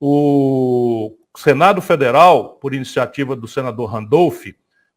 O Senado Federal, por iniciativa do senador Randolph,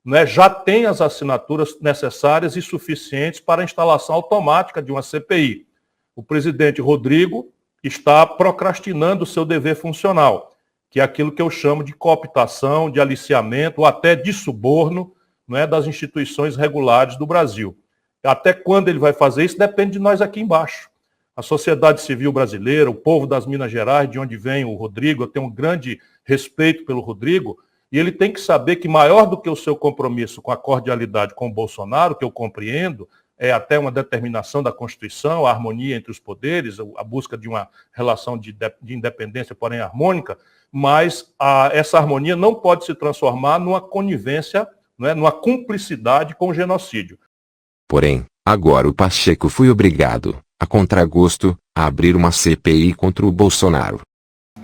né, já tem as assinaturas necessárias e suficientes para a instalação automática de uma CPI. O presidente Rodrigo está procrastinando o seu dever funcional, que é aquilo que eu chamo de cooptação, de aliciamento ou até de suborno, né, das instituições regulares do Brasil. Até quando ele vai fazer isso depende de nós aqui embaixo. A sociedade civil brasileira, o povo das Minas Gerais, de onde vem o Rodrigo, eu tenho um grande respeito pelo Rodrigo, e ele tem que saber que maior do que o seu compromisso com a cordialidade com o Bolsonaro, que eu compreendo, é até uma determinação da Constituição, a harmonia entre os poderes, a busca de uma relação de independência, porém harmônica, mas essa harmonia não pode se transformar numa conivência, né, numa cumplicidade com o genocídio. Porém, agora o Pacheco foi obrigado, a contragosto, a abrir uma CPI contra o Bolsonaro.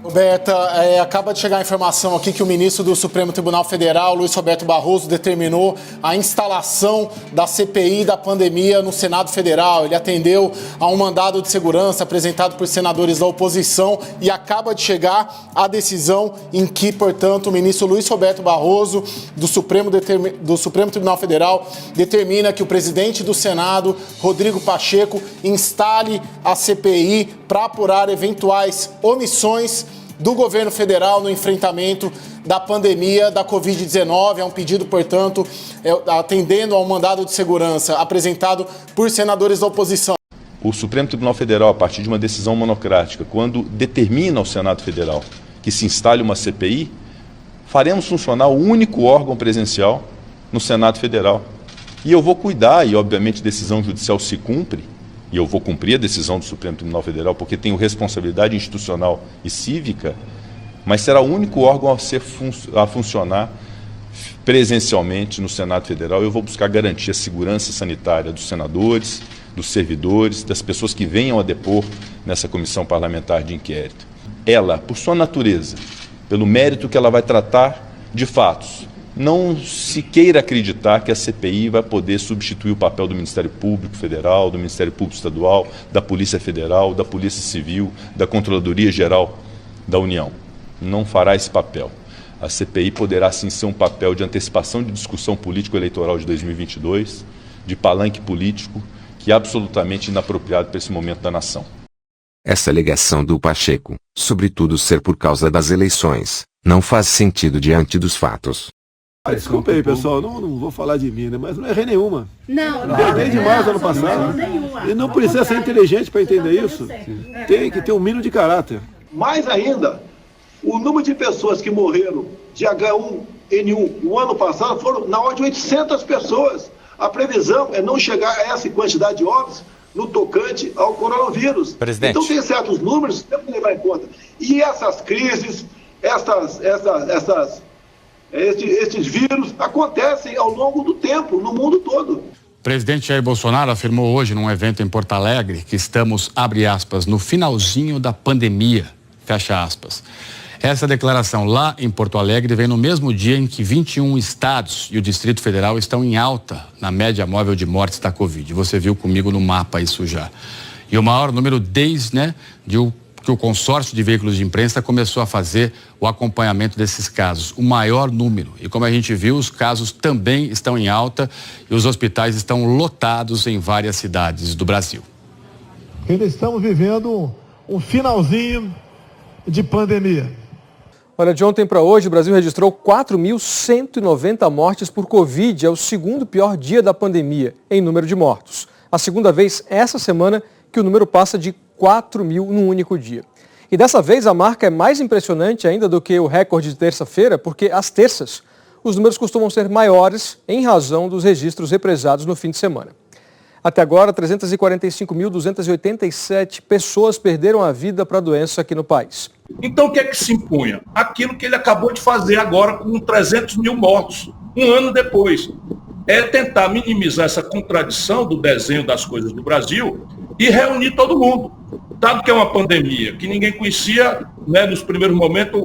Roberta, acaba de chegar a informação aqui que o ministro do Supremo Tribunal Federal, Luiz Roberto Barroso, determinou a instalação da CPI da pandemia no Senado Federal. Ele atendeu a um mandado de segurança apresentado por senadores da oposição e acaba de chegar a decisão em que, portanto, o ministro Luiz Roberto Barroso, do Supremo Tribunal Federal, determina que o presidente do Senado, Rodrigo Pacheco, instale a CPI para apurar eventuais omissões do governo federal no enfrentamento da pandemia da Covid-19. É um pedido, portanto, atendendo ao mandado de segurança apresentado por senadores da oposição. O Supremo Tribunal Federal, a partir de uma decisão monocrática, quando determina ao Senado Federal que se instale uma CPI, faremos funcionar o único órgão presencial no Senado Federal. E eu vou cuidar, e obviamente decisão judicial se cumpre, e eu vou cumprir a decisão do Supremo Tribunal Federal, porque tenho responsabilidade institucional e cívica, mas será o único órgão a funcionar presencialmente no Senado Federal. Eu vou buscar garantir a segurança sanitária dos senadores, dos servidores, das pessoas que venham a depor nessa comissão parlamentar de inquérito. Ela, por sua natureza, pelo mérito que ela vai tratar de fatos, não se queira acreditar que a CPI vai poder substituir o papel do Ministério Público Federal, do Ministério Público Estadual, da Polícia Federal, da Polícia Civil, da Controladoria Geral da União. Não fará esse papel. A CPI poderá sim ser um papel de antecipação de discussão político-eleitoral de 2022, de palanque político, que é absolutamente inapropriado para esse momento da nação. Essa alegação do Pacheco, sobretudo ser por causa das eleições, não faz sentido diante dos fatos. Desculpa aí, pessoal, não vou falar de mim, né? Mas não errei nenhuma. Não. Errei demais ano passado. E não precisa ser inteligente para entender isso. Tem que ter um mínimo de caráter. Mais ainda, o número de pessoas que morreram de H1N1 no ano passado foram na ordem de 800 pessoas. A previsão é não chegar a essa quantidade de óbitos no tocante ao coronavírus. Presidente. Então tem certos números que temos que levar em conta. E essas crises, esses vírus acontecem ao longo do tempo, no mundo todo. O presidente Jair Bolsonaro afirmou hoje num evento em Porto Alegre que estamos, abre aspas, no finalzinho da pandemia, fecha aspas. Essa declaração lá em Porto Alegre vem no mesmo dia em que 21 estados e o Distrito Federal estão em alta na média móvel de mortes da Covid. Você viu comigo no mapa isso já. E o maior número desde, que o consórcio de veículos de imprensa começou a fazer o acompanhamento desses casos, o maior número. E como a gente viu, os casos também estão em alta e os hospitais estão lotados em várias cidades do Brasil. Ainda estamos vivendo um finalzinho de pandemia. Olha, de ontem para hoje, o Brasil registrou 4.190 mortes por Covid. É o segundo pior dia da pandemia em número de mortos. A segunda vez essa semana que o número passa de 4.000 num único dia. E dessa vez a marca é mais impressionante ainda do que o recorde de terça-feira, porque às terças os números costumam ser maiores em razão dos registros represados no fim de semana. Até agora, 345.287 pessoas perderam a vida para a doença aqui no país. Então o que é que se impunha? Aquilo que ele acabou de fazer agora com 300 mil mortos, um ano depois. É tentar minimizar essa contradição do desenho das coisas do Brasil e reunir todo mundo. Dado que é uma pandemia que ninguém conhecia, nos primeiros momentos,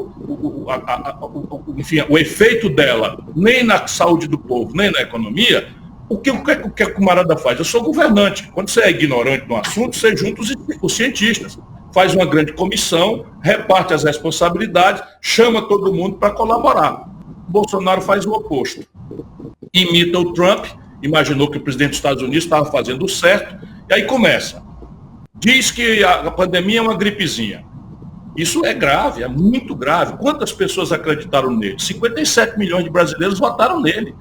o efeito dela, nem na saúde do povo, nem na economia, o que o camarada faz? Eu sou governante. Quando você é ignorante no assunto, você junta os cientistas. faz uma grande comissão, reparte as responsabilidades, chama todo mundo para colaborar. O Bolsonaro faz o oposto. Imita o Trump, imaginou que o presidente dos Estados Unidos estava fazendo o certo, e aí começa. Diz que a pandemia é uma gripezinha. Isso é grave, é muito grave. Quantas pessoas acreditaram nele? 57 milhões de brasileiros votaram nele.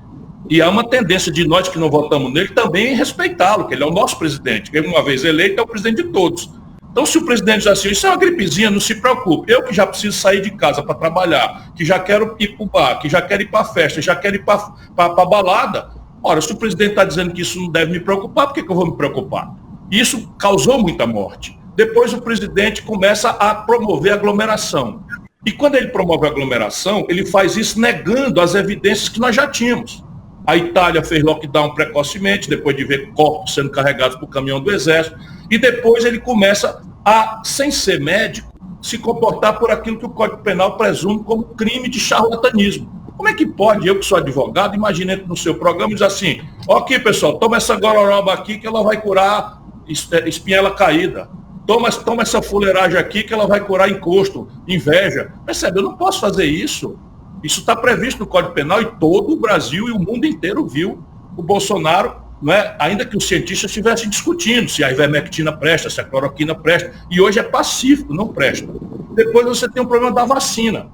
E há uma tendência de nós que não votamos nele também em respeitá-lo, que ele é o nosso presidente, que uma vez eleito é o presidente de todos. Então, se o presidente diz assim, isso é uma gripezinha, não se preocupe. Eu que já preciso sair de casa para trabalhar, que já quero ir para o bar, que já quero ir para a festa, já quero ir para a balada. Ora, se o presidente está dizendo que isso não deve me preocupar, por que eu vou me preocupar? Isso causou muita morte. Depois o presidente começa a promover aglomeração. E quando ele promove a aglomeração, ele faz isso negando as evidências que nós já tínhamos. A Itália fez lockdown precocemente, depois de ver corpos sendo carregados por caminhão do Exército. E depois ele começa a, sem ser médico, se comportar por aquilo que o Código Penal presume como crime de charlatanismo. Como é que pode, eu que sou advogado, imagine no seu programa e diz assim, ó aqui pessoal, toma essa gororoba aqui que ela vai curar espinhela caída. Toma essa fuleiragem aqui que ela vai curar encosto, inveja. Percebe, eu não posso fazer isso. Isso está previsto no Código Penal e todo o Brasil e o mundo inteiro viu o Bolsonaro, não é? Ainda que os cientistas estivessem discutindo se a ivermectina presta, se a cloroquina presta, e hoje é pacífico, não presta. Depois você tem o problema da vacina.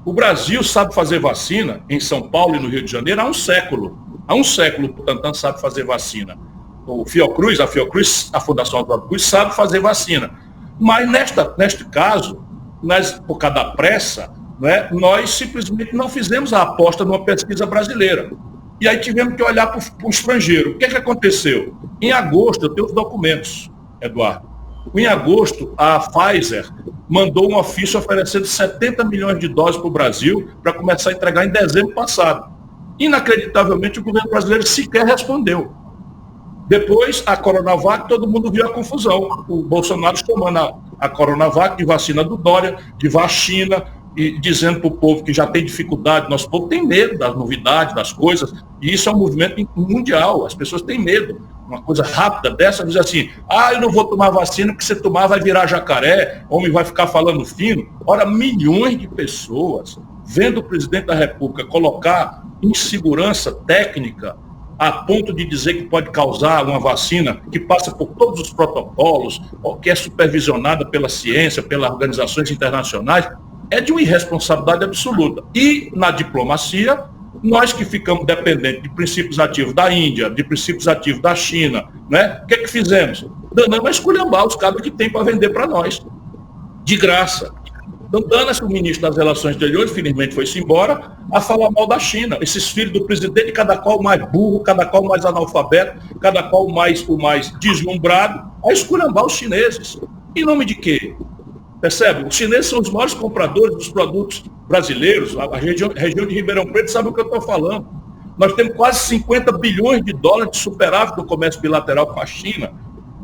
O Brasil sabe fazer vacina, em São Paulo e no Rio de Janeiro, há um século. Há um século o Butantan sabe fazer vacina. A Fiocruz, a Fundação Oswaldo Cruz, sabe fazer vacina. Mas neste caso, por causa da pressa, né, nós simplesmente não fizemos a aposta numa pesquisa brasileira. E aí tivemos que olhar para o estrangeiro. O que aconteceu? Em agosto, eu tenho os documentos, Eduardo. Em agosto, a Pfizer mandou um ofício oferecendo 70 milhões de doses para o Brasil para começar a entregar em dezembro passado. Inacreditavelmente, o governo brasileiro sequer respondeu. Depois, a Coronavac, todo mundo viu a confusão. O Bolsonaro tomando a Coronavac de vacina do Dória, de vacina, e dizendo para o povo que já tem dificuldade. Nosso povo tem medo das novidades, das coisas, e isso é um movimento mundial. As pessoas têm medo. Uma coisa rápida dessa, diz assim, eu não vou tomar vacina, porque se tomar vai virar jacaré, homem vai ficar falando fino. Ora, milhões de pessoas vendo o presidente da República colocar insegurança técnica a ponto de dizer que pode causar uma vacina que passa por todos os protocolos, que é supervisionada pela ciência, pelas organizações internacionais, é de uma irresponsabilidade absoluta. E na diplomacia, nós que ficamos dependentes de princípios ativos da Índia, de princípios ativos da China, né? O que é que fizemos? Danamos a esculhambar os cabos que tem para vender para nós, de graça. Dando-se o ministro das Relações Exteriores, infelizmente foi-se embora, a falar mal da China. Esses filhos do presidente, cada qual mais burro, cada qual mais analfabeto, cada qual o mais deslumbrado, a esculhambar os chineses. Em nome de quê? Percebe? Os chineses são os maiores compradores dos produtos brasileiros. A região de Ribeirão Preto sabe o que eu estou falando. Nós temos quase 50 bilhões de dólares de superávit do comércio bilateral com a China.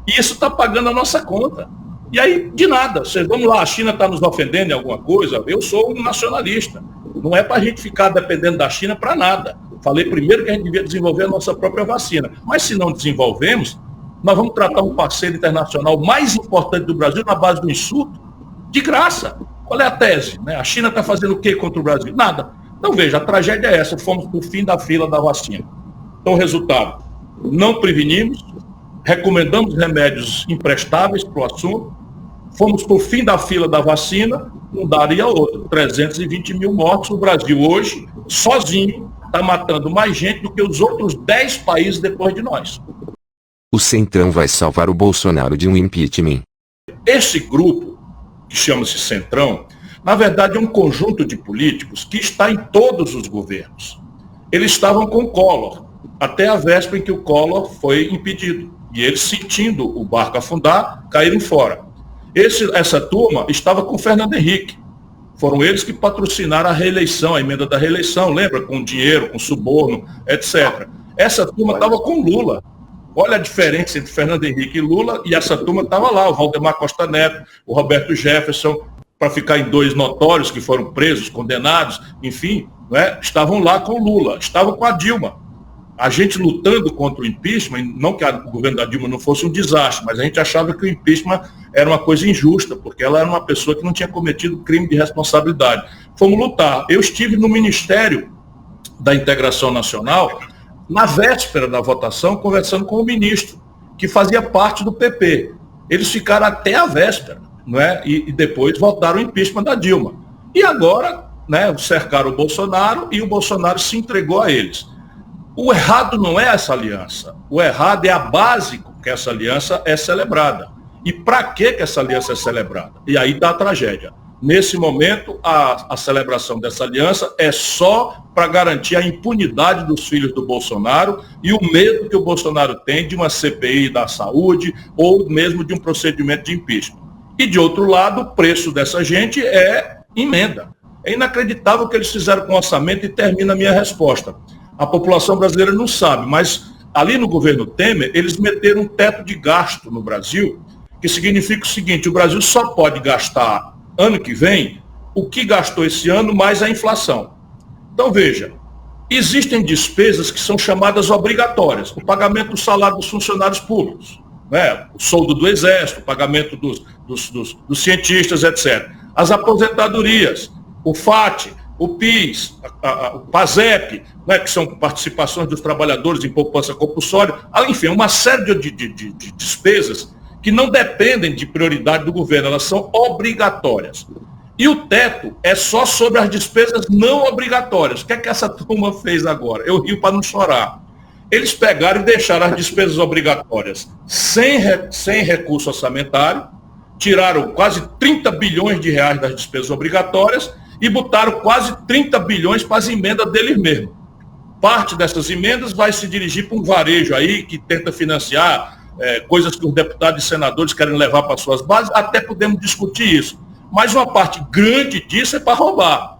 E isso está pagando a nossa conta. E aí, de nada. Vamos lá, a China está nos ofendendo em alguma coisa? Eu sou um nacionalista. Não é para a gente ficar dependendo da China para nada. Falei primeiro que a gente devia desenvolver a nossa própria vacina. Mas se não desenvolvemos, nós vamos tratar um parceiro internacional mais importante do Brasil na base do insulto, de graça. Qual é a tese? A China está fazendo o quê contra o Brasil? Nada. Então veja, a tragédia é essa. Fomos para o fim da fila da vacina. Então o resultado, não prevenimos, recomendamos remédios imprestáveis para o assunto, fomos para o fim da fila da vacina, não daria outro. 320 mil mortos. O Brasil hoje, sozinho, está matando mais gente do que os outros 10 países depois de nós. O Centrão vai salvar o Bolsonaro de um impeachment. Esse grupo, que chama-se Centrão, na verdade é um conjunto de políticos que está em todos os governos. Eles estavam com o Collor, até a véspera em que o Collor foi impedido. E eles, sentindo o barco afundar, caíram fora. Essa turma estava com o Fernando Henrique. Foram eles que patrocinaram a reeleição, a emenda da reeleição, lembra? Com dinheiro, com suborno, etc. Essa turma estava com Lula. Olha a diferença entre Fernando Henrique e Lula, e essa turma estava lá, o Valdemar Costa Neto, o Roberto Jefferson, para ficar em 2 notórios que foram presos, condenados, enfim, né? Estavam lá com Lula, estavam com a Dilma. a gente lutando contra o impeachment, não que o governo da Dilma não fosse um desastre, mas a gente achava que o impeachment era uma coisa injusta, porque ela era uma pessoa que não tinha cometido crime de responsabilidade. Fomos lutar. Eu estive no Ministério da Integração Nacional, na véspera da votação, conversando com o ministro, que fazia parte do PP. Eles ficaram até a véspera, não é? E depois votaram o impeachment da Dilma. E agora, né, cercaram o Bolsonaro e o Bolsonaro se entregou a eles. O errado não é essa aliança. O errado é a base com que essa aliança é celebrada. E para que essa aliança é celebrada? E aí está a tragédia. Nesse momento, a celebração dessa aliança é só para garantir a impunidade dos filhos do Bolsonaro e o medo que o Bolsonaro tem de uma CPI da saúde ou mesmo de um procedimento de impeachment. E, de outro lado, o preço dessa gente é emenda. É inacreditável o que eles fizeram com o orçamento e termina a minha resposta. A população brasileira não sabe, mas ali no governo Temer, eles meteram um teto de gasto no Brasil, que significa o seguinte: o Brasil só pode gastar ano que vem o que gastou esse ano mais a inflação. Então veja, existem despesas que são chamadas obrigatórias, o pagamento do salário dos funcionários públicos, né? O soldo do Exército, o pagamento dos cientistas, etc. As aposentadorias, o FAT, o PIS, o PASEP, né, que são participações dos trabalhadores em poupança compulsória, enfim, uma série de despesas que não dependem de prioridade do governo, elas são obrigatórias. E o teto é só sobre as despesas não obrigatórias. O que é que essa turma fez agora? Eu rio para não chorar. Eles pegaram e deixaram as despesas obrigatórias sem recurso orçamentário, tiraram quase 30 bilhões de reais das despesas obrigatórias e botaram quase 30 bilhões para as emendas deles mesmos. Parte dessas emendas vai se dirigir para um varejo aí que tenta financiar coisas que os deputados e senadores querem levar para suas bases, até podemos discutir isso. Mas uma parte grande disso é para roubar.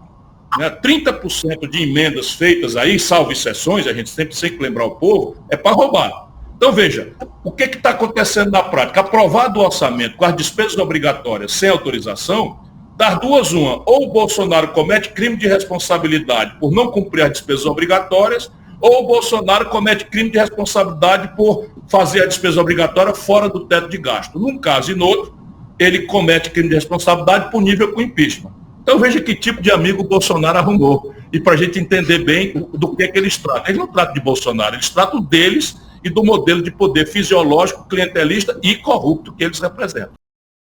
Né? 30% de emendas feitas aí, salvo exceções, a gente sempre tem que lembrar o povo, é para roubar. Então veja, o que está acontecendo na prática? Aprovado o orçamento com as despesas obrigatórias sem autorização, das duas uma, ou o Bolsonaro comete crime de responsabilidade por não cumprir as despesas obrigatórias, ou o Bolsonaro comete crime de responsabilidade por fazer a despesa obrigatória fora do teto de gasto. Num caso e no outro, ele comete crime de responsabilidade punível com impeachment. Então veja que tipo de amigo o Bolsonaro arrumou. E para a gente entender bem do que é que eles tratam. Eles não tratam de Bolsonaro, eles tratam deles e do modelo de poder fisiológico, clientelista e corrupto que eles representam.